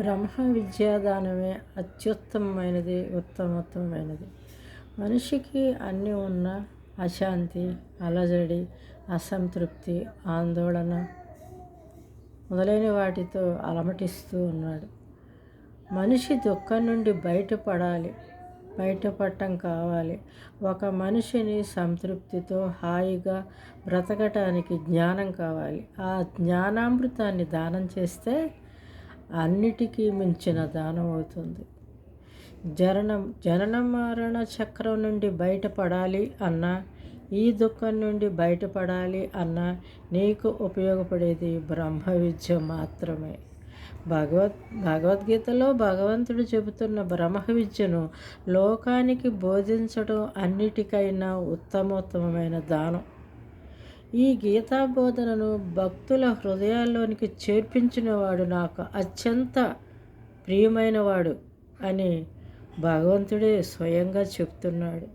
బ్రహ్మ విద్యాదానమే అత్యుత్తమమైనది, ఉత్తమోత్తమైనది. మనిషికి అన్నీ ఉన్న అశాంతి, అలజడి, అసంతృప్తి, ఆందోళన మొదలైన వాటితో అలమటిస్తూ ఉన్నాడు. మనిషి దుఃఖం నుండి బయటపడటం కావాలి. ఒక మనిషిని సంతృప్తితో హాయిగా బ్రతకటానికి జ్ఞానం కావాలి. ఆ జ్ఞానామృతాన్ని దానం చేస్తే అన్నిటికీ మించిన దానం అవుతుంది. జనన మరణ చక్రం నుండి బయటపడాలి అన్నా, ఈ దుఃఖం నుండి బయటపడాలి అన్నా నీకు ఉపయోగపడేది బ్రహ్మ విద్య మాత్రమే. భగవద్గీతలో భగవంతుడు చెబుతున్న బ్రహ్మ విద్యను లోకానికి బోధించడం అన్నిటికైనా ఉత్తమోత్తమైన దానం. ఈ గీతా బోధనను భక్తుల హృదయాల్లోనికి చేర్పించినవాడు నాకు అత్యంత ప్రియమైనవాడు అని భగవంతుడే స్వయంగా చెప్తున్నాడు.